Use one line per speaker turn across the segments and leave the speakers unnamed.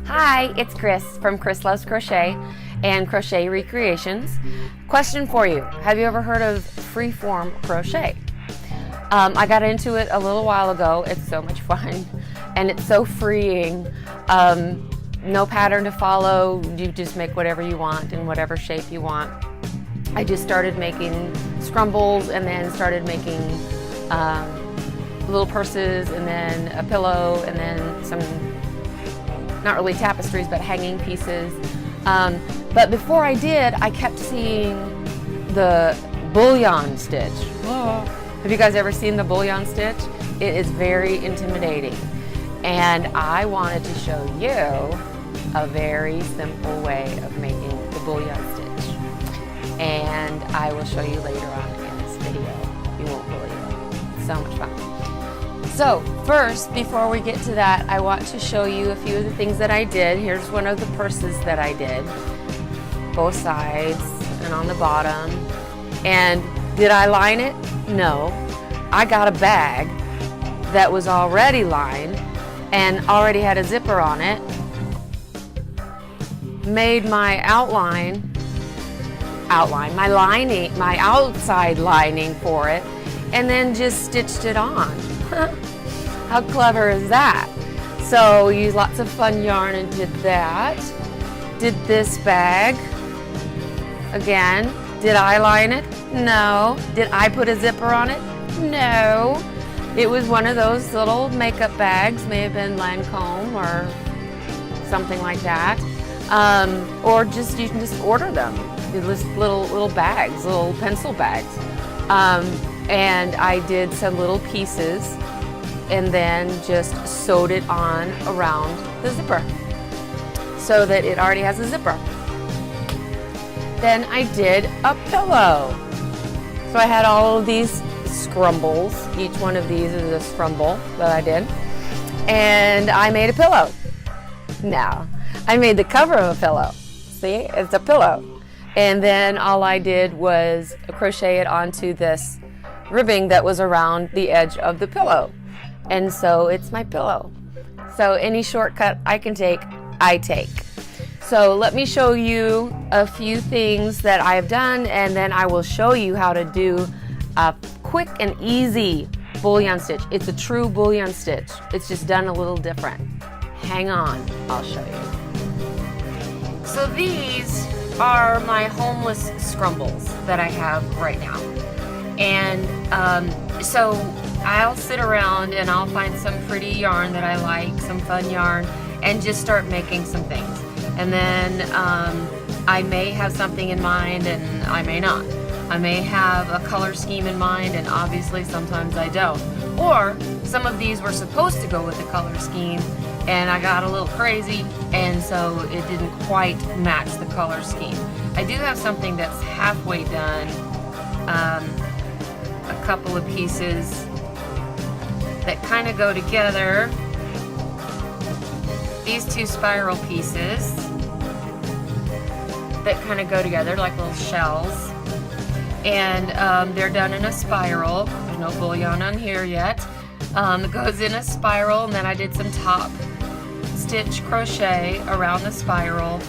Hi, it's Chris from Chris Loves Crochet and Crochet Recreations. Question for you. Have you ever heard of Freeform Crochet? I got into it a little while ago. It's so much fun and it's so freeing. No pattern to follow. You just make whatever you want in whatever shape you want. I just started making scrumbles and then started making little purses and then a pillow and then some, not really tapestries, but hanging pieces. But before I did, I kept seeing the bullion stitch. Have you guys ever seen the bullion stitch? It is very intimidating. And I wanted to show you a very simple way of making the bullion stitch. And I will show you later on in this video. You won't believe it. It's so much fun. So first, before we get to that, I want to show you a few of the things that I did. Here's one of the purses that I did, both sides and on the bottom. And did I line it? No. I got a bag that was already lined and already had a zipper on it, made my my outside lining for it, and then just stitched it on. How clever is that? So used lots of fun yarn and did that. Did this bag. Again, did I line it? No. Did I put a zipper on it? No. It was one of those little makeup bags, may have been Lancome or something like that. Or just you can just order them. Just little bags, little pencil bags. And I did some little pieces and then just sewed it on around the zipper so that it already has a zipper. Then I did a pillow. So I had all of these scrumbles. Each one of these is a scrumble that I did. And I made a pillow. Now, I made the cover of a pillow. See, it's a pillow. And then all I did was crochet it onto this ribbing that was around the edge of the pillow. And so it's my pillow. So any shortcut I can take, I take. So let me show you a few things that I've done, and then I will show you how to do a quick and easy bullion stitch. It's a true bullion stitch. It's just done a little different. Hang on, I'll show you. So these are my homeless scrumbles that I have right now. And so I'll sit around and I'll find some pretty yarn that I like, some fun yarn, and just start making some things. And then I may have something in mind and I may not. I may have a color scheme in mind and obviously sometimes I don't. Or some of these were supposed to go with the color scheme and I got a little crazy and so it didn't quite match the color scheme. I do have something that's halfway done, a couple of pieces that kind of go together. These two spiral pieces that kind of go together like little shells. And they're done in a spiral. There's no bullion on here yet. It goes in a spiral, and then I did some top stitch crochet around the spiral.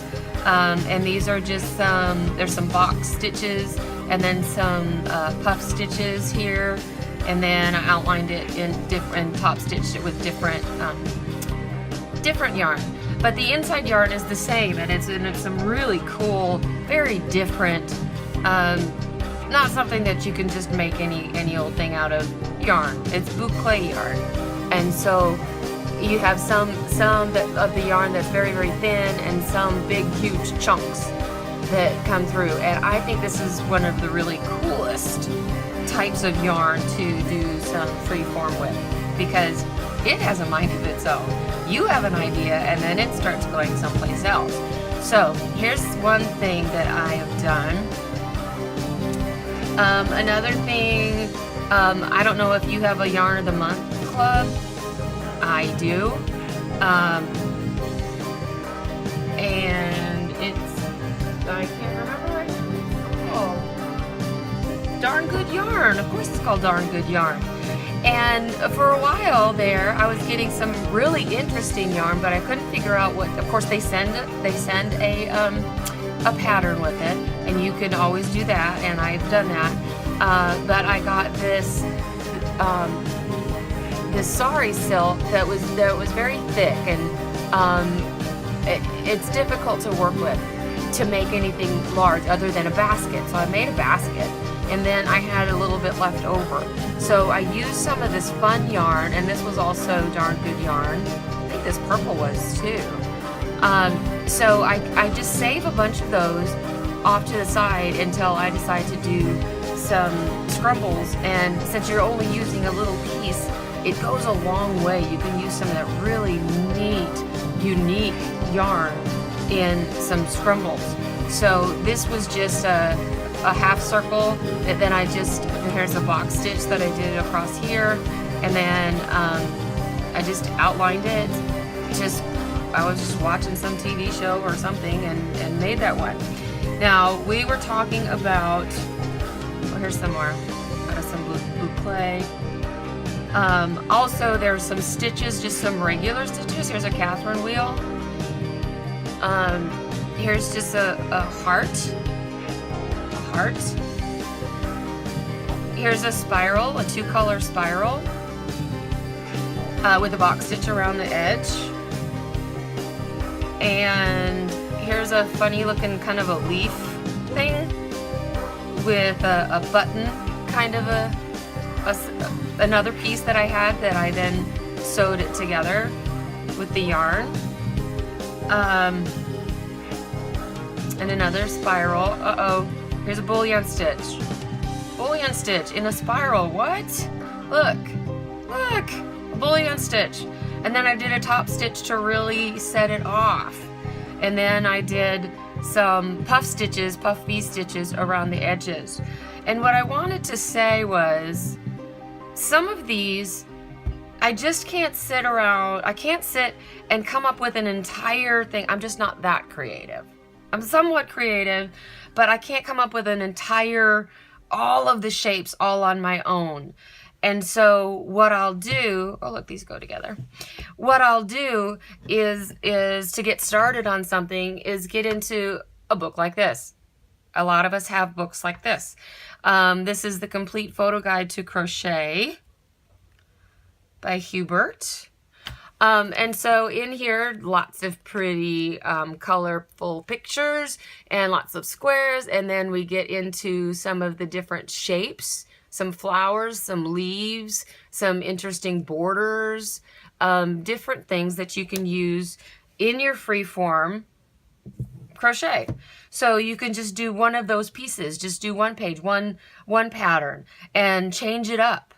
And these are just there's some box stitches and then some puff stitches here. And then I outlined it in different, top stitched it with different yarn. But the inside yarn is the same, and it's some really cool, very different, not something that you can just make any old thing out of yarn. It's boucle yarn. And so you have some of the yarn that's very, very thin and some big, huge chunks that come through. And I think this is one of the really coolest types of yarn to do some freeform with, because it has a mind of its own. You have an idea and then it starts going someplace else. So here's one thing that I have done. Another thing, I don't know if you have a Yarn of the Month club. I do. And it's, I can't remember right now. Oh, Darn Good Yarn. Of course it's called Darn Good Yarn. And for a while there, I was getting some really interesting yarn, but I couldn't figure out what, of course they send a pattern with it, and you can always do that, and I've done that. But I got this this sari silk that was very thick, and it's difficult to work with to make anything large other than a basket. So I made a basket, and then I had a little bit left over. So I used some of this fun yarn, and this was also darn good yarn. I think this purple was too. So I just save a bunch of those off to the side until I decide to do some scrumbles. And since you're only using a little piece, it goes a long way. You can use some of that really neat, unique yarn in some scrumbles. So this was just a half circle, and then here's a box stitch that I did across here, and then I just outlined it. I was just watching some TV show or something and made that one. Now we were talking about, here's some more, some boucle. Also there's some stitches, just some regular stitches. Here's a Catherine wheel. Here's just a heart. Here's a spiral, a 2-color spiral with a box stitch around the edge. And here's a funny looking kind of a leaf thing with a button, kind of another piece that I had that I then sewed it together with the yarn. And another spiral. Here's a bullion stitch. Bullion stitch in a spiral. What? Look, a bullion stitch. And then I did a top stitch to really set it off. And then I did some puff V stitches around the edges. And what I wanted to say was, some of these, I just can't sit around, I can't sit and come up with an entire thing. I'm just not that creative. I'm somewhat creative, but I can't come up with an entire, all of the shapes all on my own. And so what I'll do, oh look, these go together. What I'll do is to get started on something is get into a book like this. A lot of us have books like this. This is the Complete Photo Guide to Crochet by Hubert. And so in here, lots of pretty colorful pictures and lots of squares. And then we get into some of the different shapes, some flowers, some leaves, some interesting borders, different things that you can use in your freeform crochet. So you can just do one of those pieces, just do one page, one pattern, and change it up.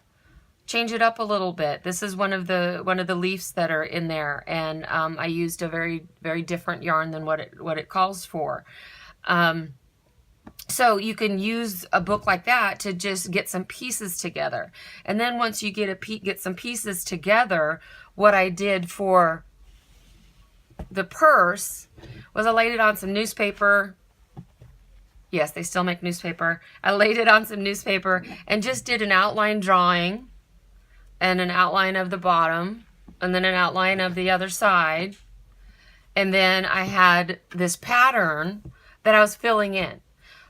Change it up a little bit. This is one of the leaves that are in there, and I used a very, very different yarn than what it calls for. So you can use a book like that to just get some pieces together. And then once you get some pieces together, what I did for the purse was I laid it on some newspaper. Yes, they still make newspaper. I laid it on some newspaper and just did an outline drawing and an outline of the bottom and then an outline of the other side. And then I had this pattern that I was filling in.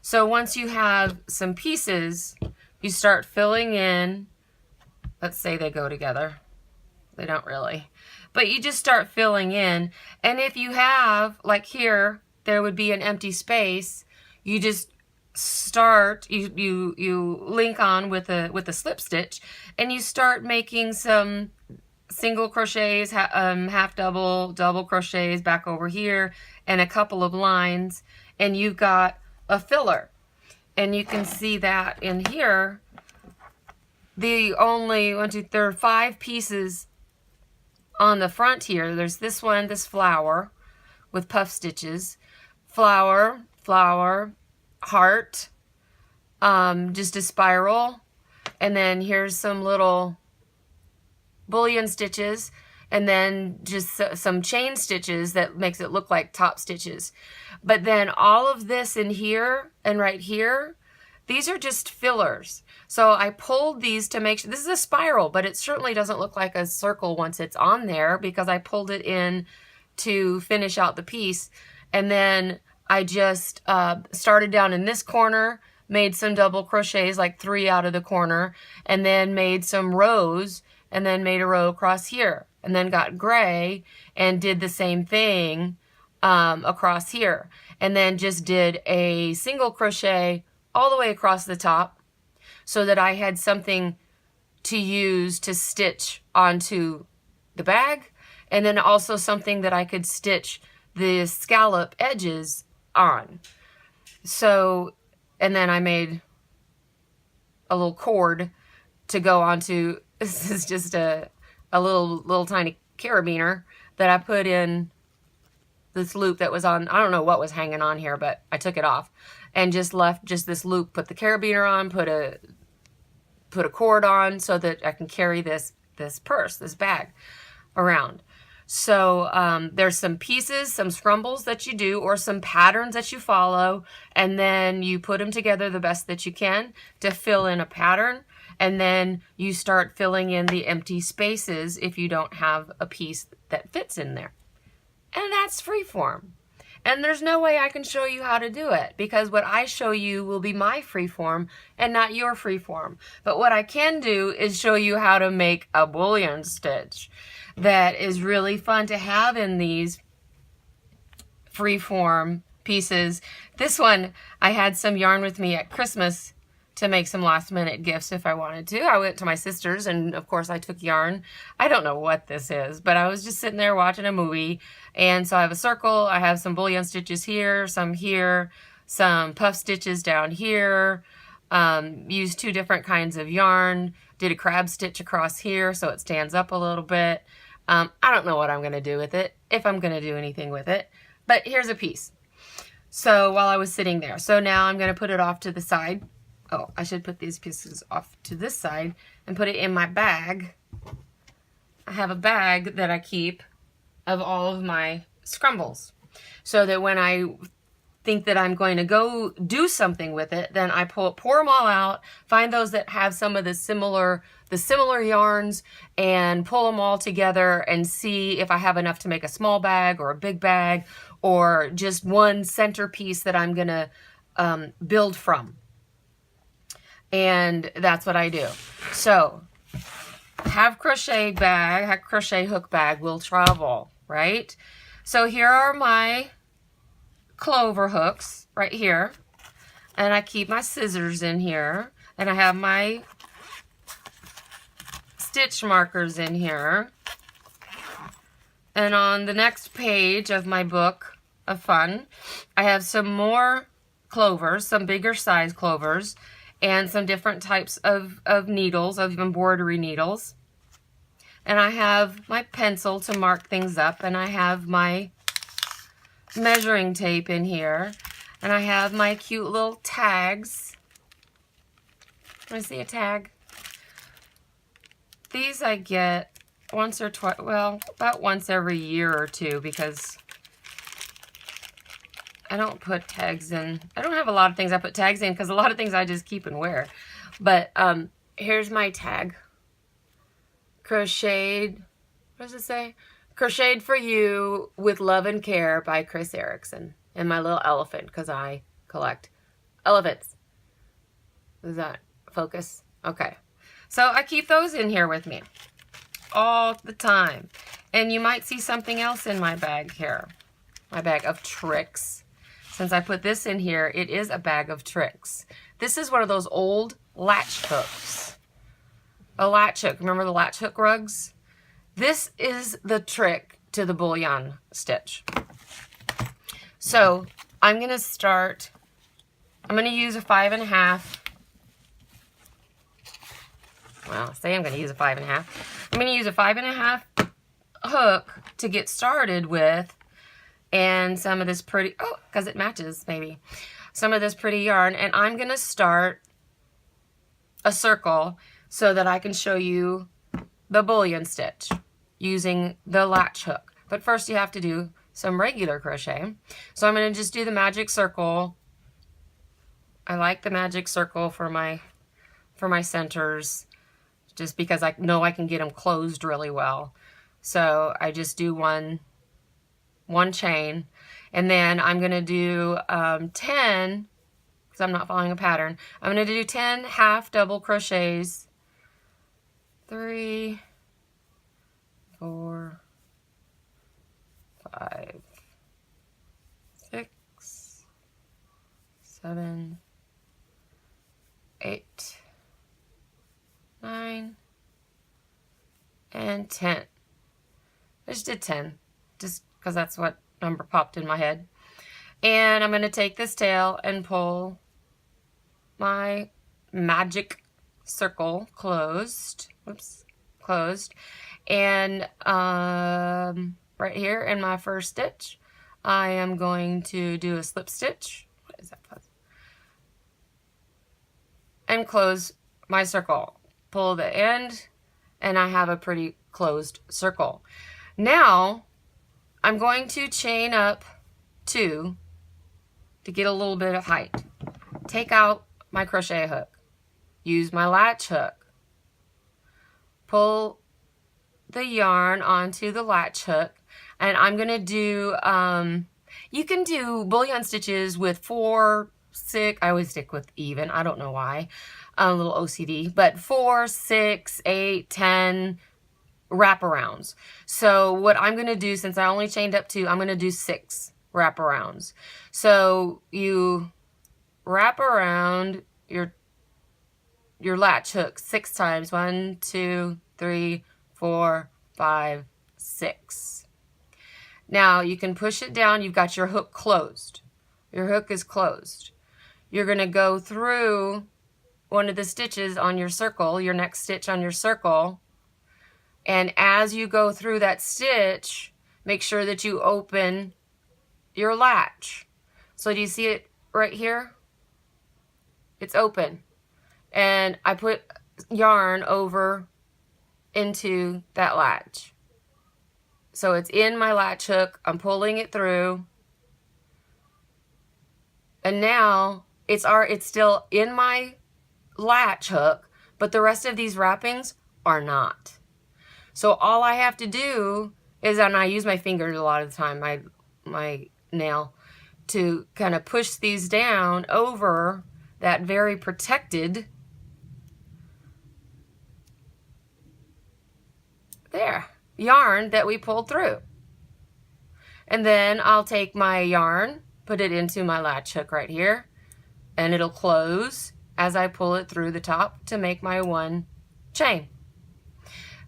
So once you have some pieces, you start filling in. Let's say they go together. They don't really. But you just start filling in. And if you have, like here, there would be an empty space. You just start, you link on with a slip stitch, and you start making some single crochets, half double crochets back over here, and a couple of lines, and you've got a filler. And you can see that in here, there are 5 pieces on the front here. There's this one, this flower with puff stitches, flower, heart, just a spiral, and then here's some little bullion stitches, and then just some chain stitches that makes it look like top stitches. But then all of this in here and right here, these are just fillers. So I pulled these to make sure, this is a spiral, but it certainly doesn't look like a circle once it's on there because I pulled it in to finish out the piece. And then I just started down in this corner, made some double crochets, like 3 out of the corner, and then made some rows, and then made a row across here, and then got gray and did the same thing across here, and then just did a single crochet all the way across the top so that I had something to use to stitch onto the bag, and then also something that I could stitch the scallop edges on. So, and then I made a little cord to go onto, this is just a little tiny carabiner that I put in this loop that was on, I don't know what was hanging on here, but I took it off and just left just this loop, put the carabiner on, put a cord on so that I can carry this purse, this bag around. So there's some pieces, some scrumbles that you do, or some patterns that you follow, and then you put them together the best that you can to fill in a pattern, and then you start filling in the empty spaces if you don't have a piece that fits in there. And that's freeform. And there's no way I can show you how to do it, because what I show you will be my freeform and not your freeform. But what I can do is show you how to make a bullion stitch that is really fun to have in these freeform pieces. This one, I had some yarn with me at Christmas to make some last minute gifts if I wanted to. I went to my sister's and of course I took yarn. I don't know what this is, but I was just sitting there watching a movie, and so I have a circle, I have some bullion stitches here, some puff stitches down here, used 2 different kinds of yarn, did a crab stitch across here so it stands up a little bit. I don't know what I'm going to do with it, if I'm going to do anything with it, but here's a piece. So while I was sitting there, so now I'm going to put it off to the side. Oh, I should put these pieces off to this side and put it in my bag. I have a bag that I keep of all of my scrumbles, so that when I think that I'm going to go do something with it, then I pour them all out, find those that have some of the similar yarns, and pull them all together and see if I have enough to make a small bag or a big bag, or just one centerpiece that I'm gonna build from. And that's what I do. So have crochet hook bag will travel, right? So here are my clover hooks right here, and I keep my scissors in here, and I have my stitch markers in here, and on the next page of my book of fun I have some more clovers, some bigger size clovers, and some different types of needles, of embroidery needles, and I have my pencil to mark things up, and I have my measuring tape in here, and I have my cute little tags. Want to see a tag? These I get once or twice, well, about once every year or two, because I don't put tags in. I don't have a lot of things I put tags in, because a lot of things I just keep and wear. But here's my tag. Crocheted, what does it say? Crocheted for You with Love and Care by Chris Erickson. And my little elephant, because I collect elephants. Does that focus? Okay. So I keep those in here with me all the time. And you might see something else in my bag here. My bag of tricks. Since I put this in here, it is a bag of tricks. This is one of those old latch hooks. A latch hook. Remember the latch hook rugs? This is the trick to the bullion stitch. So I'm going to start, I'm going to use a 5.5. Well, say I'm going to use a 5.5. I'm going to use a 5.5 hook to get started with, and some of this pretty, oh, because it matches maybe, some of this pretty yarn, and I'm going to start a circle so that I can show you the bullion stitch using the latch hook. But first you have to do some regular crochet. So I'm going to just do the magic circle. I like the magic circle for my centers, just because I know I can get them closed really well. So I just do one 1 chain, and then I'm going to do 10, because I'm not following a pattern. I'm going to do 10 half double crochets. 3, 4, 5, 6, 7, 8, 9, and 10. I just did 10, just because that's what number popped in my head. And I'm going to take this tail and pull my magic circle closed. Whoops, closed. And right here in my first stitch, I am going to do a slip stitch. What is that? And close my circle. Pull the end, and I have a pretty closed circle. Now, I'm going to chain up 2 to get a little bit of height. Take out my crochet hook. Use my latch hook. Pull the yarn onto the latch hook, and I'm going to do, you can do bullion stitches with 4, 6, I always stick with even, I don't know why, a little OCD, but 4, 6, 8, 10 wraparounds. So what I'm going to do, since I only chained up 2, I'm going to do 6 wraparounds. So you wrap around your latch hook 6 times. 1, 2, 3, 4, 5, 6. Now you can push it down. You've got your hook closed. Your hook is closed. You're going to go through one of the stitches on your circle, your next stitch on your circle, and as you go through that stitch, make sure that you open your latch. So do you see it right here? It's open. And I put yarn over into that latch. So it's in my latch hook. I'm pulling it through. And now it's still in my latch hook, but the rest of these wrappings are not. So all I have to do is, and I use my fingers a lot of the time, my nail, to kind of push these down over that very protected, there, yarn that we pulled through. And then I'll take my yarn, put it into my latch hook right here, and it'll close as I pull it through the top to make my 1 chain.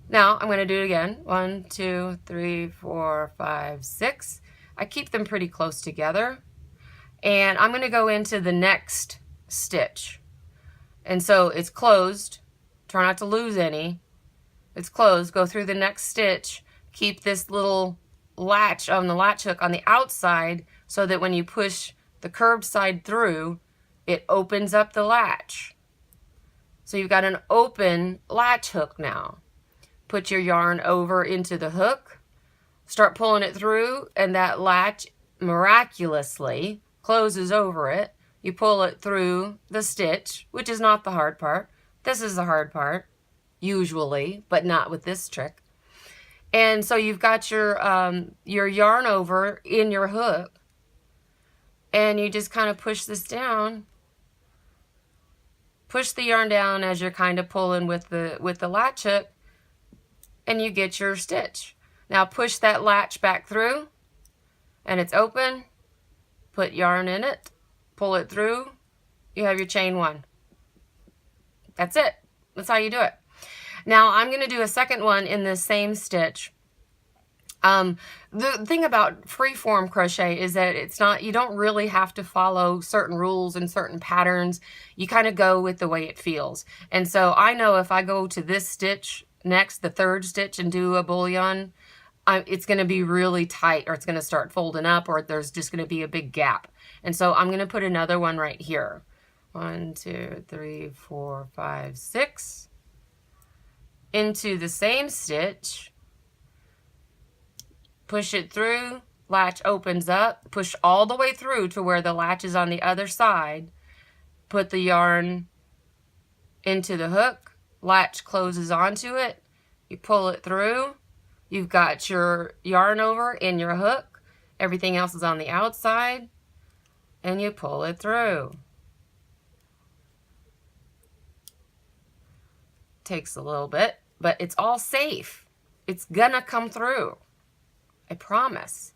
Now I'm going to do it again. 1, 2, 3, 4, 5, 6. I keep them pretty close together. And I'm going to go into the next stitch. And so it's closed. Try not to lose any. It's closed. Go through the next stitch. Keep this little latch on the latch hook on the outside so that when you push the curved side through, it opens up the latch. So you've got an open latch hook now. Put your yarn over into the hook, start pulling it through, and that latch miraculously closes over it. You pull it through the stitch, which is not the hard part. This is the hard part, usually, but not with this trick. And so you've got your yarn over in your hook, and you just kind of push this down. Push the yarn down as you're kind of pulling with the latch hook, and you get your stitch. Now push that latch back through, and it's open. Put yarn in it, pull it through, you have your chain 1. That's it. That's how you do it. Now I'm going to do a second one in the same stitch. The thing about freeform crochet is that it's not, you don't really have to follow certain rules and certain patterns. You kind of go with the way it feels. And so I know if I go to this stitch next, the 3rd stitch, and do a bullion, it's going to be really tight, or it's going to start folding up, or there's just going to be a big gap. And so I'm going to put another one right here. 1, 2, 3, 4, 5, 6. Into the same stitch. Push it through, latch opens up, push all the way through to where the latch is on the other side. Put the yarn into the hook, latch closes onto it, you pull it through, you've got your yarn over in your hook, Everything else is on the outside, and you pull it through. Takes a little bit, but it's all safe. It's gonna come through. I promise.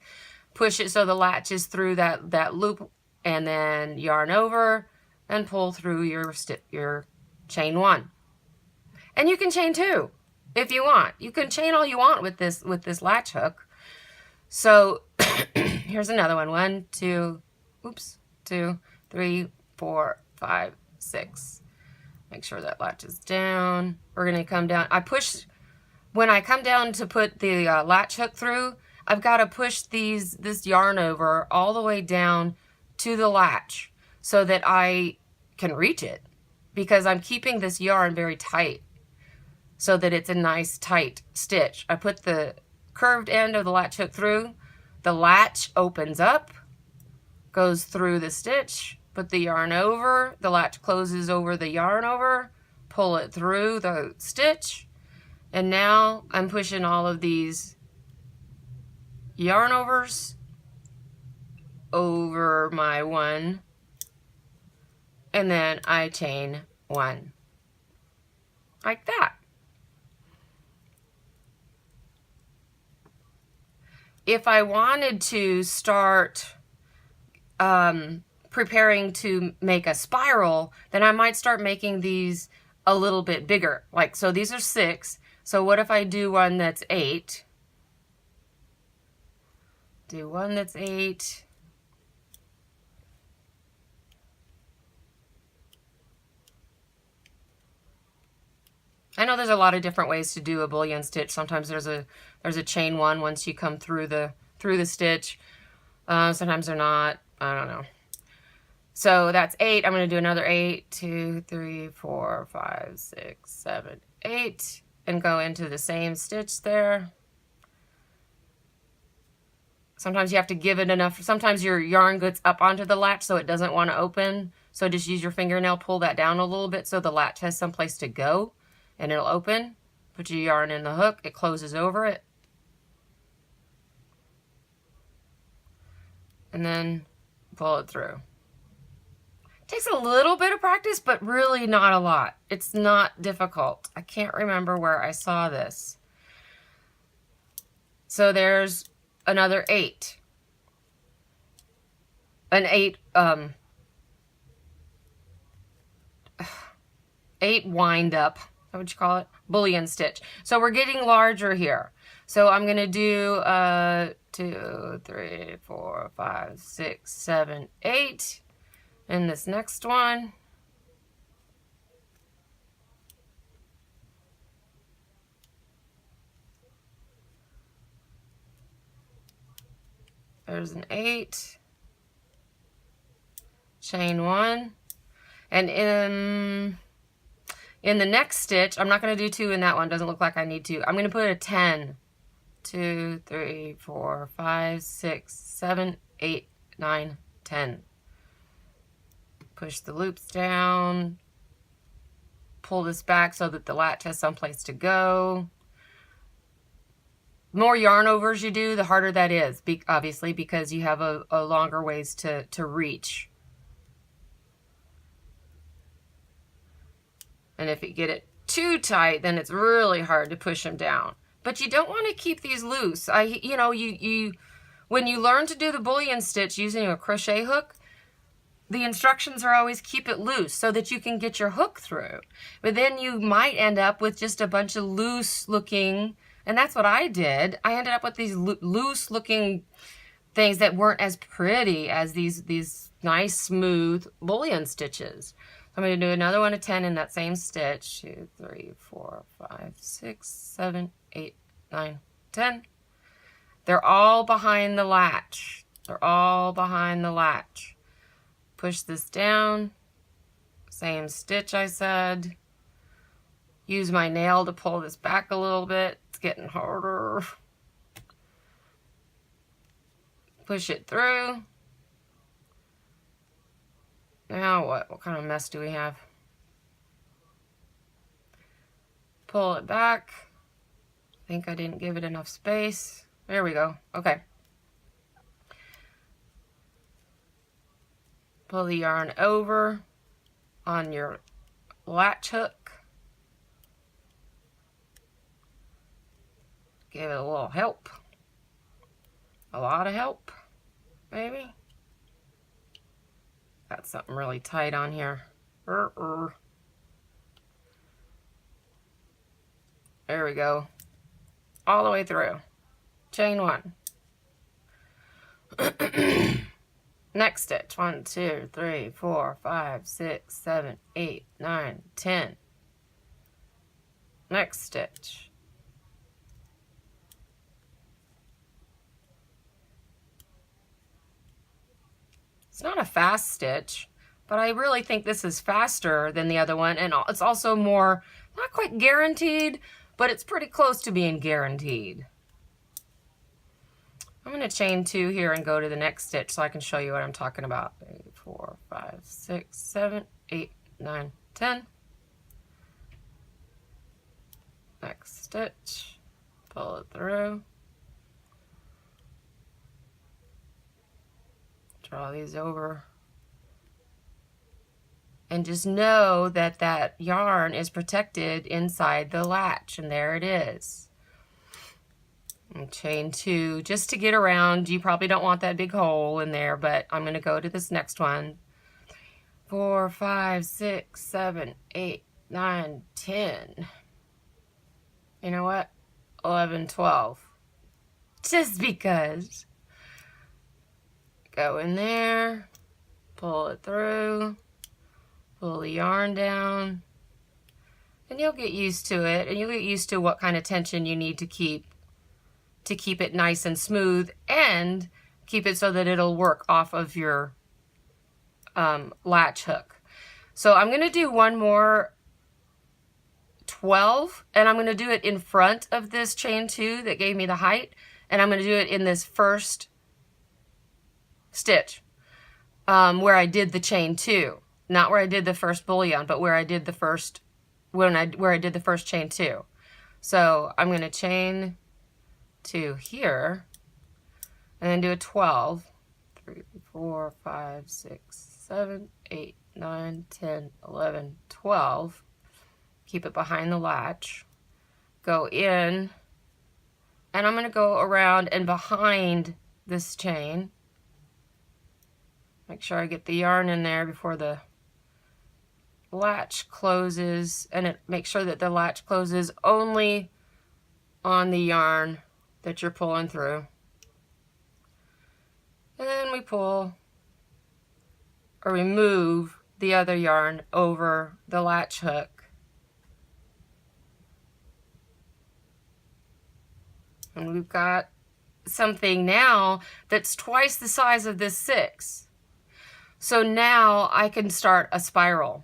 Push it so the latch is through that loop, and then yarn over and pull through your chain 1. And you can chain 2 if you want. You can chain all you want with this latch hook. So here's another one. 1, 2, 2, 3, 4, 5, 6. Make sure that latch is down. We're gonna come down. When I come down to put the latch hook through, I've got to push this yarn over all the way down to the latch so that I can reach it, because I'm keeping this yarn very tight so that it's a nice tight stitch. I put the curved end of the latch hook through, the latch opens up, goes through the stitch, put the yarn over, the latch closes over the yarn over, pull it through the stitch, and now I'm pushing all of these yarn overs over my 1, and then I chain 1 like that. If I wanted to start preparing to make a spiral, then I might start making these a little bit bigger. Like, so these are 6. So what if I do one that's 8? Do one that's 8. I know there's a lot of different ways to do a bullion stitch. Sometimes there's a chain 1 once you come through the stitch. Sometimes they're not. I don't know. So that's 8. I'm going to do another 8. 2, 3, 4, 5, 6, 7, 8, and go into the same stitch there. Sometimes you have to give it enough. Sometimes your yarn gets up onto the latch so it doesn't want to open. So just use your fingernail, pull that down a little bit so the latch has some place to go and it'll open. Put your yarn in the hook, it closes over it. And then pull it through. It takes a little bit of practice, but really not a lot. It's not difficult. I can't remember where I saw this. So there's another 8. An 8 wind up, what would you call it? Bullion stitch. So we're getting larger here. So I'm gonna do 2, 3, 4, 5, 6, 7, 8 in this next one. There's an 8, chain 1, and in the next stitch, I'm not going to do 2 in that one, doesn't look like I need to. I'm going to put a 10. 2, 3, 4, 5, 6, 7, 8, 9, 10. Push the loops down, pull this back so that the latch has someplace to go. The more yarn overs you do, the harder that is, obviously, because you have a longer ways to reach. And if you get it too tight, then it's really hard to push them down. But you don't want to keep these loose. You know, when you learn to do the bullion stitch using a crochet hook, the instructions are always keep it loose so that you can get your hook through. But then you might end up with just a bunch of loose looking, and that's what I did. I ended up with these loose looking things that weren't as pretty as these nice smooth bullion stitches. I'm going to do another one of 10 in that same stitch. 2, 3, 4, 5, 6, 7, 8, 9, 10. They're all behind the latch. They're all behind the latch. Push this down. Same stitch I said. Use my nail to pull this back a little bit. It's getting harder. Push it through. Now what? What kind of mess do we have? Pull it back. I think I didn't give it enough space. There we go. Okay. Pull the yarn over on your latch hook. Give it a little help. A lot of help, maybe. Got something really tight on here. There we go. All the way through. Chain 1. Next stitch. 1, 2, 3, 4, 5, 6, 7, 8, 9, 10. Next stitch. It's not a fast stitch, but I really think this is faster than the other one, and it's also more, not quite guaranteed, but it's pretty close to being guaranteed. I'm going to chain 2 here and go to the next stitch so I can show you what I'm talking about. 3, 4, 5, 6, 7, 8, 9, 10. Next stitch, pull it through. Draw these over. And just know that that yarn is protected inside the latch, and there it is. And chain 2 just to get around. You probably don't want that big hole in there, but I'm going to go to this next one. 4, 5, 6, 7, 8, 9, 10. You know what? 11, 12. Just because. Go in there, pull it through, pull the yarn down, and you'll get used to it, and you'll get used to what kind of tension you need to keep it nice and smooth, and keep it so that it'll work off of your latch hook. So I'm going to do one more 12, and I'm going to do it in front of this chain 2 that gave me the height, and I'm going to do it in this first stitch where I did the chain 2, not where I did the first bullion, but where I did the first where I did the first chain 2. So I'm going to chain 2 here and then do a 12. 3, 4, 5, 6, 7, 8, 9, 10, 11, 12. Keep it behind the latch. Go in, and I'm going to go around and behind this chain. Make sure I get the yarn in there before the latch closes, and make sure that the latch closes only on the yarn that you're pulling through. And then we pull or remove the other yarn over the latch hook. And we've got something now that's twice the size of this 6. So now I can start a spiral.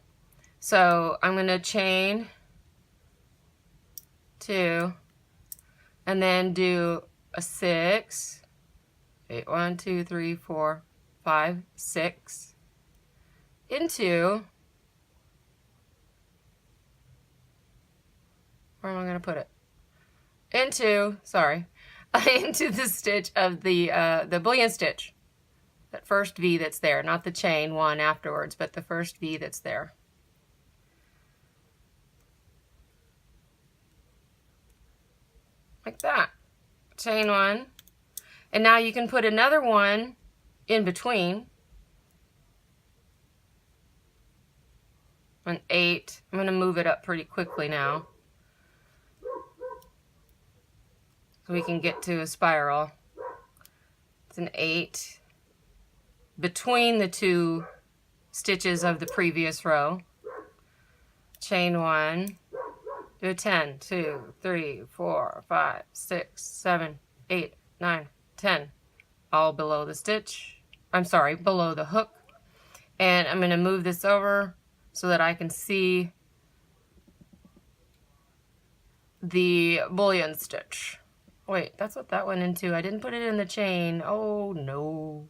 So I'm going to chain 2 and then do a 6. 8, 1, 2, 3, 4, 5, 6 into, where am I going to put it? Into, sorry, into the stitch of the bullion stitch. That first V that's there, not the chain 1 afterwards, but the first V that's there. Like that. Chain 1. And now you can put another one in between. An 8. I'm going to move it up pretty quickly now, so we can get to a spiral. It's an 8 between the 2 stitches of the previous row. Chain 1, do a 10, 2, 3, 4, 5, 6, 7, 8, 9, 10, all below the stitch. I'm sorry, below the hook. And I'm going to move this over so that I can see the bullion stitch. Wait, that's what that went into. I didn't put it in the chain. Oh no.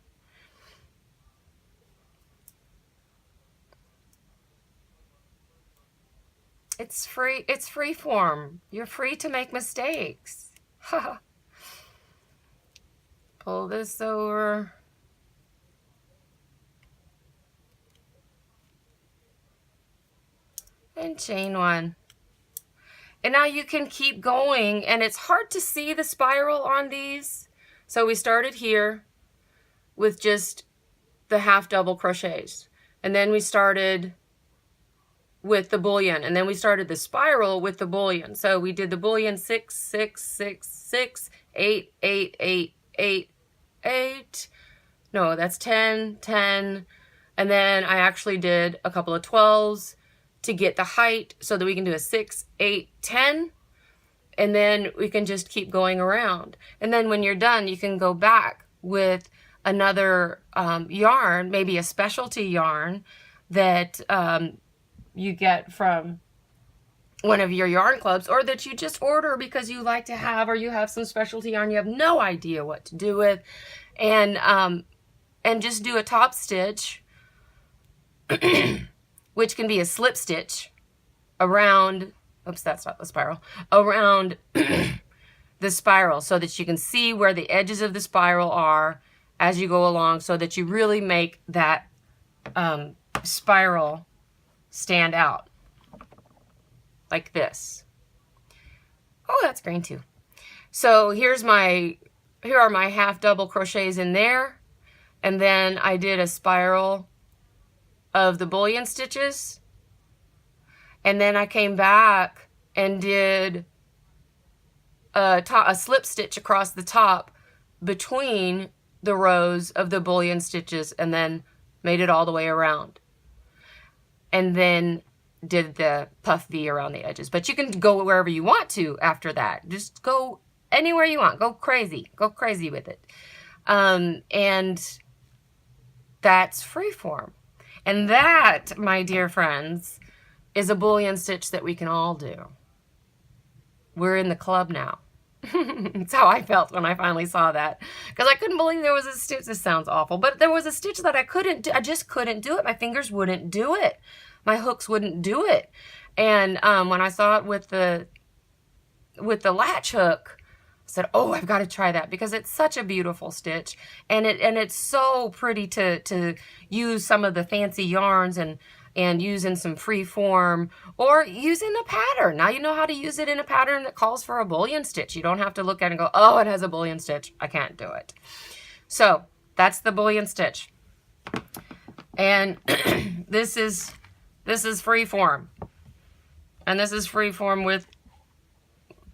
It's free. It's freeform. You're free to make mistakes. Pull this over. and chain 1. And now you can keep going, and it's hard to see the spiral on these. So we started here with just the half double crochets, and then we started with the bullion, and then we started the spiral with the bullion. So we did the bullion 6, 6, 6, 6, 8, 8, 8, 8, 8. No, that's 10, 10. And then I actually did a couple of 12s to get the height so that we can do a 6, 8, 10. And then we can just keep going around. And then when you're done, you can go back with another yarn, maybe a specialty yarn that you get from one of your yarn clubs, or that you just order because you like to have, or you have some specialty yarn you have no idea what to do with, and just do a top stitch, which can be a slip stitch around, oops, that's not the spiral, around the spiral, so that you can see where the edges of the spiral are as you go along, so that you really make that spiral stand out like this. Oh, that's green too. So here are my half double crochets in there, and then I did a spiral of the bullion stitches, and then I came back and did a slip stitch across the top between the rows of the bullion stitches, and then made it all the way around. And then did the puff V around the edges. But you can go wherever you want to after that. Just go anywhere you want. Go crazy. Go crazy with it. And that's freeform. And that, my dear friends, is a bullion stitch that we can all do. We're in the club now. That's how I felt when I finally saw that, because I couldn't believe there was a stitch. This sounds awful, but there was a stitch that I couldn't do. I just couldn't do it. My fingers wouldn't do it. My hooks wouldn't do it. And when I saw it with the latch hook, I said, oh, I've got to try that, because it's such a beautiful stitch, and it's so pretty to use some of the fancy yarns and using some freeform, or using a pattern. Now you know how to use it in a pattern that calls for a bullion stitch. You don't have to look at it and go, oh, it has a bullion stitch, I can't do it. So that's the bullion stitch. And this is freeform. And this is freeform with,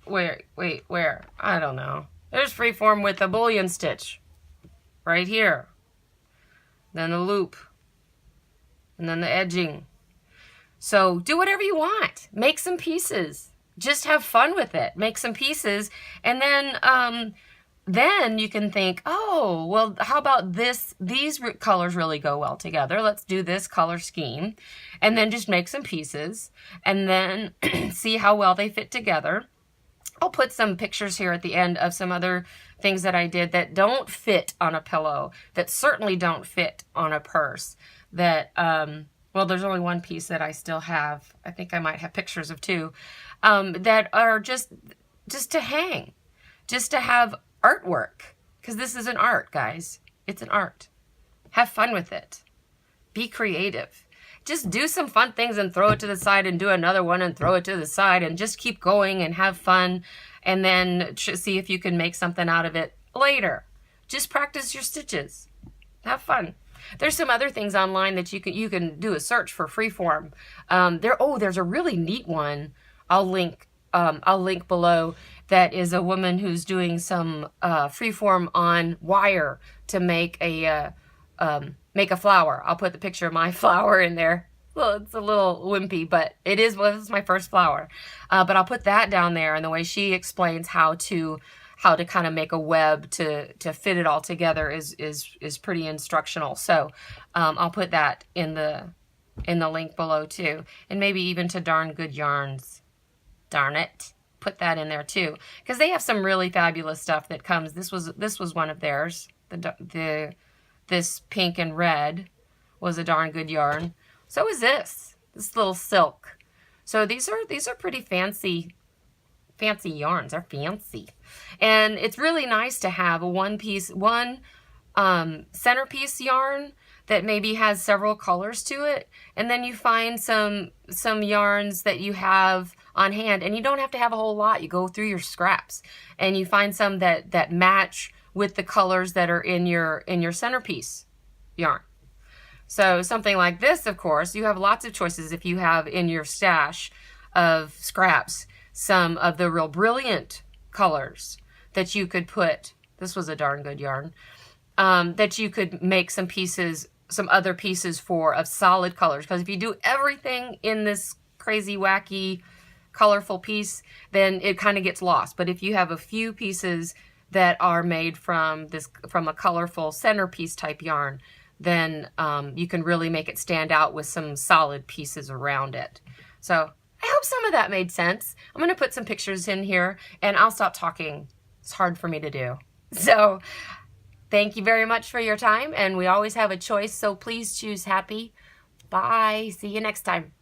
where? I don't know. There's freeform with a bullion stitch right here. Then the loop. And then the edging. So do whatever you want. Make some pieces. Just have fun with it. Make some pieces. And then you can think, oh, well, how about this? These colors really go well together. Let's do this color scheme. And then just make some pieces. And then see how well they fit together. I'll put some pictures here at the end of some other things that I did that don't fit on a pillow, that certainly don't fit on a purse, that, well, there's only one piece that I still have. I think I might have pictures of two, that are just to hang, just to have artwork, because this is an art, guys. It's an art. Have fun with it. Be creative. Just do some fun things and throw it to the side, and do another one and throw it to the side, and just keep going and have fun, and then see if you can make something out of it later. Just practice your stitches. Have fun. There's some other things online that you can do a search for freeform. There's a really neat one. I'll link below. That is a woman who's doing some freeform on wire to make a flower. I'll put the picture of my flower in there. Well, it's a little wimpy, but was my first flower. But I'll put that down there, and the way she explains how to kind of make a web to fit it all together is pretty instructional. So I'll put that in the link below too, and maybe even to Darn Good Yarns. Darn it, put that in there too, because they have some really fabulous stuff that comes. This was one of theirs. This pink and red was a Darn Good Yarn. So is this little silk. So these are pretty fancy yarns. They're fancy. And it's really nice to have a one centerpiece yarn that maybe has several colors to it, and then you find some yarns that you have on hand, and you don't have to have a whole lot. You go through your scraps and you find some that match with the colors that are in your centerpiece yarn. So something like this, of course, you have lots of choices if you have in your stash of scraps some of the real brilliant colors that you could put. This was a darn good yarn. That you could make some pieces, some other pieces for of solid colors. Because if you do everything in this crazy, wacky, colorful piece, then it kind of gets lost. But if you have a few pieces that are made from a colorful centerpiece type yarn, then you can really make it stand out with some solid pieces around it. So I hope some of that made sense. I'm going to put some pictures in here and I'll stop talking. It's hard for me to do. So thank you very much for your time, and we always have a choice, so please choose happy. Bye. See you next time.